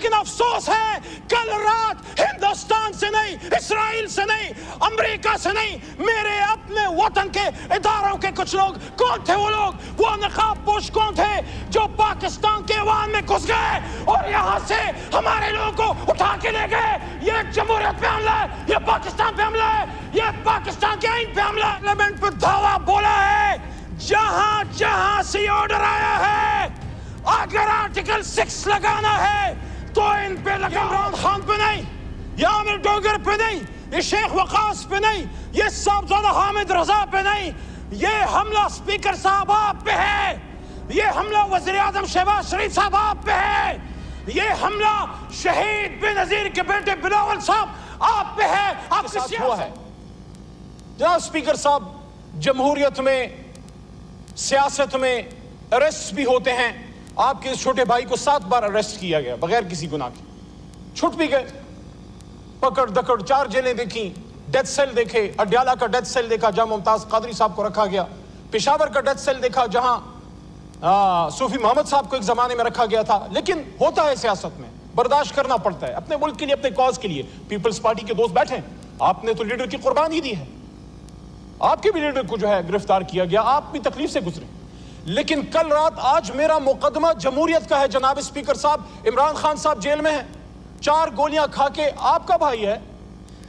لیکن افسوس ہے کل رات ہندوستان سے نہیں، اسرائیل سے نہیں، امریکہ سے نہیں، میرے اپنے وطن کے اداروں کے کچھ لوگ، کون تھے وہ لوگ؟ وہ نقاب پوش کون تھے جو پاکستان کے ایوان میں گھس گئے اور یہاں سے ہمارے لوگوں کو اٹھا کے لے گئے؟ یہ جمہوریت پہ حملہ ہے، یہ پاکستان پہ حملہ ہے، یہ پاکستان کے آئین پہ حملہ ہے۔ پارلیمنٹ پہ دعویٰ بولا ہے، جہاں جہاں سے آرڈر آیا ہے اگر آرٹیکل 6 لگانا ہے تو ان پہ لگا، عمران خان پہ نہیں، یا عامر ڈوگر پہ نہیں، یہ شیخ وقاص پہ نہیں، یہ صاحبزادہ حامد رضا پہ نہیں، یہ حملہ اسپیکر صاحب آپ پہ ہے، یہ حملہ وزیر اعظم شہباز شریف صاحب آپ پہ ہے، یہ حملہ شہید بے نظیر کے بیٹے بلاول صاحب آپ پہ ہے، آپ کے ساتھ ہوا ہے۔ جناب اسپیکر صاحب، جمہوریت میں، سیاست میں اریسٹ بھی ہوتے ہیں۔ آپ کے اس چھوٹے بھائی کو 7 بار اریسٹ کیا گیا بغیر کسی گناہ کے، چھٹ بھی گئے، پکڑ دکڑ 4 جیلیں دیکھیں، ڈیتھ سیل دیکھے، اڈیالہ کا ڈیتھ سیل دیکھا جہاں ممتاز قادری صاحب کو رکھا گیا، پشاور کا ڈیتھ سیل دیکھا جہاں صوفی محمد صاحب کو ایک زمانے میں رکھا گیا تھا۔ لیکن ہوتا ہے سیاست میں، برداشت کرنا پڑتا ہے اپنے ملک کے لیے، اپنے کاز کے لیے۔ پیپلز پارٹی کے دوست بیٹھے، آپ نے تو لیڈر کی قربانی دی ہے، آپ کے بھی لیڈر کو جو ہے گرفتار کیا گیا، آپ بھی تکلیف سے گزرے، لیکن کل رات آج میرا مقدمہ جمہوریت کا ہے۔ جناب اسپیکر صاحب، عمران خان صاحب جیل میں ہیں، 4 گولیاں کھا کے، آپ کا بھائی ہے،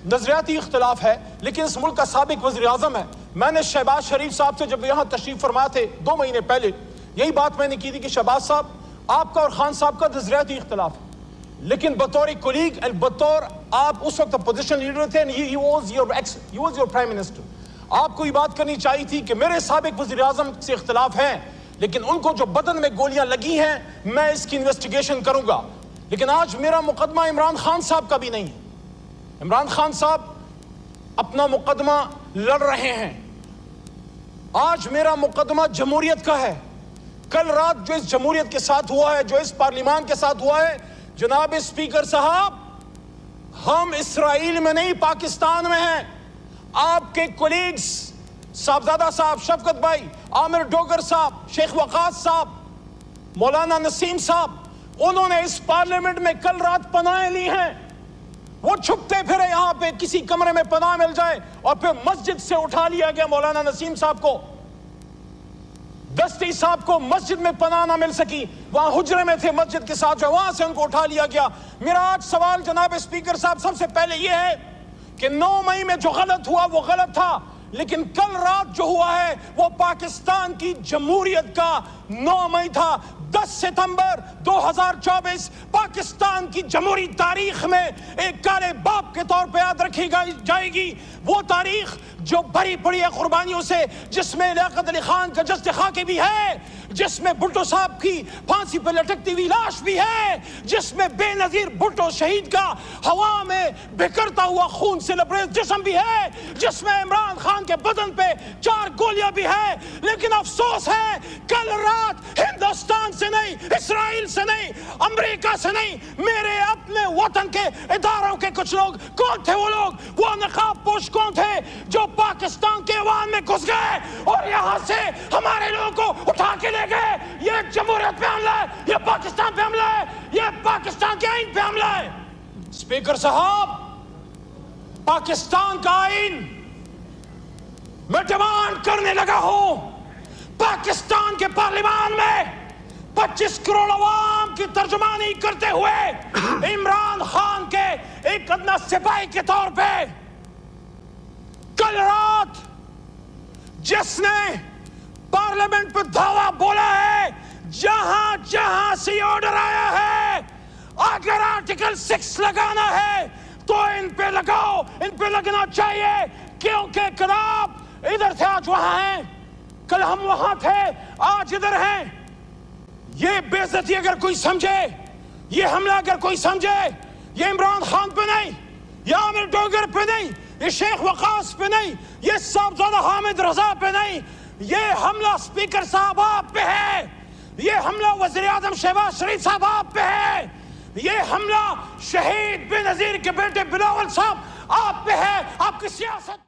نظریاتی اختلاف ہے لیکن اس ملک کا سابق وزیر اعظم ہے۔ میں نے شہباز شریف صاحب سے جب یہاں تشریف فرما تھے 2 مہینے پہلے، یہی بات میں نے کی تھی کہ شہباز صاحب، آپ کا اور خان صاحب کا نظریاتی اختلاف ہے، لیکن بطور کولیگ اور بطور آپ اس وقت اپوزیشن لیڈر تھے، he was your prime minister، آپ کو یہ بات کرنی چاہیے تھی کہ میرے سابق وزیر اعظم سے اختلاف ہیں لیکن ان کو جو بدن میں گولیاں لگی ہیں میں اس کی انویسٹیگیشن کروں گا۔ لیکن آج میرا مقدمہ عمران خان صاحب کا بھی نہیں ہے۔ عمران خان صاحب اپنا مقدمہ لڑ رہے ہیں، آج میرا مقدمہ جمہوریت کا ہے۔ کل رات جو اس جمہوریت کے ساتھ ہوا ہے، جو اس پارلیمان کے ساتھ ہوا ہے، جناب اسپیکر صاحب، ہم اسرائیل میں نہیں پاکستان میں ہیں۔ آپ کے کولیگز، صاحبزادہ صاحب، شفقت بھائی، عامر ڈوگر صاحب، شیخ وقاص صاحب، مولانا نسیم صاحب، انہوں نے اس پارلیمنٹ میں کل رات پناہیں لی ہیں۔ وہ چھپتے پھرے یہاں پہ، کسی کمرے میں پناہ مل جائے، اور پھر مسجد سے اٹھا لیا گیا مولانا نسیم صاحب کو، دستی صاحب کو مسجد میں پناہ نہ مل سکی، وہاں حجرے میں تھے مسجد کے ساتھ، جو وہاں سے ان کو اٹھا لیا گیا۔ میرا آج سوال جناب اسپیکر صاحب سب سے پہلے یہ ہے کہ 9 مئی میں جو غلط ہوا وہ غلط تھا، لیکن کل رات جو ہوا ہے وہ پاکستان کی جمہوریت کا 9 مئی تھا۔ 10 ستمبر 2024 پاکستان کی جمہوری تاریخ میں ایک کالے باپ کے طور پہ یاد رکھی جائے گی، وہ تاریخ جو بھری پڑی ہے قربانیوں سے، جس میں لیاقت علی خان کا جسد خاکی بھی ہے، جس میں بھٹو صاحب کی پھانسی پہ لٹکتی ہوئی لاش بھی ہے، جس میں بے نظیر بھٹو شہید کا ہوا میں بکھرتا ہوا خون سے لبریز جسم بھی ہے، جس میں عمران خان کے بدن پہ 4 گولیاں بھی ہے۔ لیکن افسوس ہے کل رات ہندوستان سے نہیں، اسرائیل سے نہیں، امریکہ سے نہیں، میرے اپنے وطن کے اداروں کے کچھ لوگ، کون تھے وہ لوگ؟ وہ نقاب پوش کون تھے جو پاکستان کے ایوان میں گھس گئے اور یہاں سے ہمارے لوگوں کو اٹھا کے لے گئے؟ یہ جمہوریت پہ حملہ ہے، یہ پاکستان پہ حملہ ہے، یہ پاکستان کے آئین پہ حملہ ہے۔ اسپیکر صاحب، پاکستان کا آئین میں ڈیمانڈ کرنے لگا ہوں، پاکستان کے پارلیمان میں 25 کروڑ عوام کی ترجمانی کرتے ہوئے عمران خان کے ایک ادنا سپاہی کے طور پہ کل رات جس نے پارلیمنٹ پہ دعویٰ بولا ہے، جہاں جہاں سے آرڈر آیا ہے اگر آرٹیکل 6 لگانا ہے تو ان پہ لگاؤ، ان پہ لگنا چاہیے، کیونکہ کل آپ ادھر تھے آج وہاں ہیں، کل ہم وہاں تھے آج ادھر ہیں۔ یہ بے عزتی اگر کوئی سمجھے، یہ حملہ اگر کوئی سمجھے، یہ عمران خان پہ نہیں، یہ عامر ڈوگر پہ نہیں، یہ شیخ وقاص پہ نہیں، یہ صاحبزادہ حامد رضا پہ نہیں، یہ حملہ اسپیکر صاحب آپ پہ ہے، یہ حملہ وزیر اعظم شہباز شریف صاحب آپ پہ ہے، یہ حملہ شہید بے نظیر کے بیٹے بلاول صاحب آپ پہ ہے، آپ کی سیاست